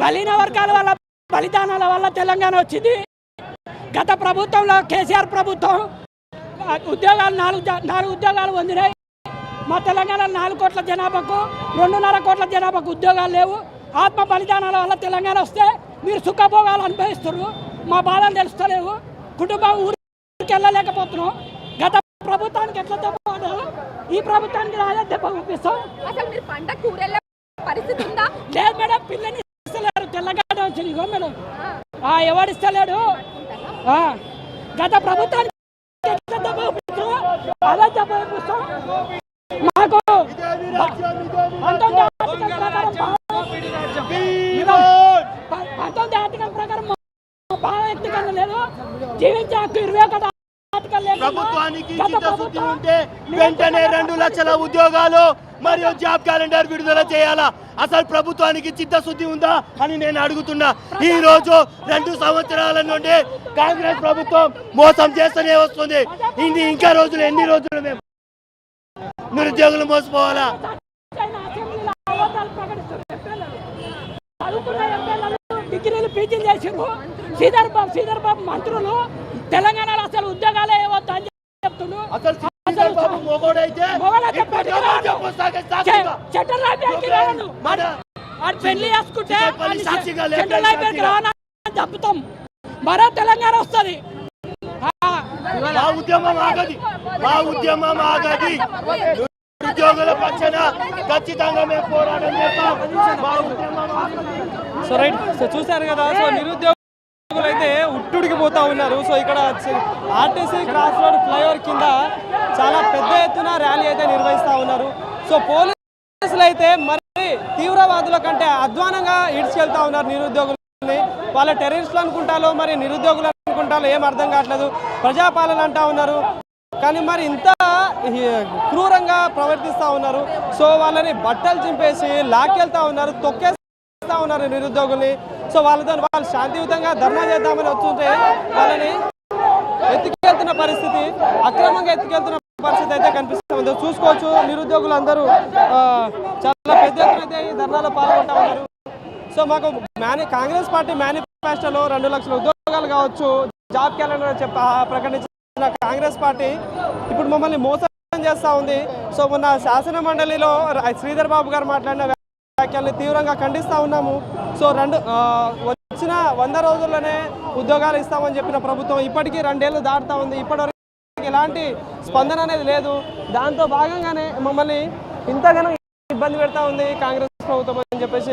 బలహీన వర్గాల వల్ల బలిదానాల వల్ల తెలంగాణ వచ్చింది. గత ప్రభుత్వంలో కేసీఆర్ ప్రభుత్వం ఉద్యోగాలు నాలుగు ఉద్యోగాలు పొందినాయి. మా తెలంగాణ 4 కోట్ల జనాభాకు 2.5 కోట్ల జనాభాకు ఉద్యోగాలు లేవు. ఆత్మ బలిదానాల వల్ల తెలంగాణ వస్తే మీరు సుఖభోగాలు అనుభవిస్తున్నారు. మా బాధలు తెలుస్తలేవు. కుటుంబం ఊరికి వెళ్ళలేకపోతున్నాం. గత ప్రభుత్వానికి ఎట్లా దెబ్బ పడ్డారు, ఈ ప్రభుత్వానికి రాజా దెబ్బ చూపిస్తాం. లేదు మేడం, పిల్లని ఇస్తలేరు. తెలంగాణ వచ్చింది మేడం, ఎవడిస్తలేడు. గత ప్రభుత్వానికి ఎట్లా దెబ్బ చూపిస్తాం, అలా దెబ్బ చూపిస్తాం. మాకు 19 ఆర్టికల్ ప్రకారం భావ వ్యక్తీకరణ లేదు. జీవించే హక్కు 21 ఆర్టికల్ లేదు. ప్రభుత్వానికి చిత్తశుద్ధి ఉంటే వెంటనే 2 లక్షల ఉద్యోగాలు మరియు జాబ్ క్యాలెండర్ విడుదల చేయాలా? అసలు ప్రభుత్వానికి చిత్తశుద్ధి ఉందా అని నేను అడుగుతున్నా. ఈ రోజు 2 సంవత్సరాల నుండి కాంగ్రెస్ ప్రభుత్వం మోసం చేస్తూనే వస్తుంది. ఇంకా రోజులు ఎన్ని రోజులు మేము నిరుద్యోగులు మోసపోవాలా? డిగ్రీలు పీజీలు చేసారు. శ్రీధర్ బాబు మంత్రులు తెలంగాణలో అసలు ఉద్యోగాలే ఇవ్వద్దు అని చెప్తున్నారు. పెళ్లి చేసుకుంటే సెంట్రల్ లైబ్రరీకి రావాలని చెప్తాం. మరో తెలంగాణ వస్తుంది. ఉద్యమం ఆగది. ఉద్యోగుల పక్షాన ఖచ్చితంగా మేము పోరాటం చేస్తాం. సో రైట్, సో చూశారు కదా. సో నిరుద్యోగులు అయితే ఉట్టుడికి పోతా ఉన్నారు. సో ఇక్కడ ఆర్టీసీ క్రాస్ రోడ్ ఫ్లైఓవర్ కింద చాలా పెద్ద ఎత్తున ర్యాలీ అయితే నిర్వహిస్తూ ఉన్నారు. సో పోలీసులు అయితే మరి తీవ్రవాదుల కంటే అధ్వానంగా ఈడ్చుకెళ్తా ఉన్నారు నిరుద్యోగులని. వాళ్ళ టెర్రరిస్టులు అనుకుంటారో మరి నిరుద్యోగులు అనుకుంటారో ఏం అర్థం కావట్లేదు. ప్రజాపాలన అంటా ఉన్నారు, కానీ మరి ఇంత క్రూరంగా ప్రవర్తిస్తూ ఉన్నారు. సో వాళ్ళని బట్టలు చింపేసి లాక్కెళ్తా ఉన్నారు, తొక్కేస్తా ఉన్నారు నిరుద్యోగుల్ని. సో వాళ్ళు శాంతియుతంగా ధర్నా చేద్దామని వస్తుంటే వాళ్ళని ఎత్తుకెళ్తున్న పరిస్థితి, అక్రమంగా ఎత్తుకెళ్తున్న పరిస్థితి అయితే కనిపిస్తుంది. చూసుకోవచ్చు, నిరుద్యోగులు అందరూ చాలా పెద్ద ఎత్తున అయితే ఈ ధర్నాలో పాల్గొంటా ఉన్నారు. సో మాకు కాంగ్రెస్ పార్టీ మేనిఫెస్టోలో 2 లక్షల ఉద్యోగాలు కావచ్చు, జాబ్ క్యాలెండర్ ప్రకటించిన కాంగ్రెస్ పార్టీ ఇప్పుడు మమ్మల్ని మోసం చేస్తూ ఉంది. సో మొన్న శాసన మండలిలో శ్రీధర్ బాబు గారు మాట్లాడిన వ్యాఖ్యల్ని తీవ్రంగా ఖండిస్తూ ఉన్నాము. సో వచ్చిన 100 రోజుల్లోనే ఉద్యోగాలు ఇస్తామని చెప్పిన ప్రభుత్వం ఇప్పటికీ 2 ఏళ్ళు దాటుతూ ఉంది. ఇప్పటివరకు ఎలాంటి స్పందన అనేది లేదు. దాంతో భాగంగానే మమ్మల్ని ఇంతగానో ఇబ్బంది పెడతా ఉంది కాంగ్రెస్ ప్రభుత్వం అని చెప్పేసి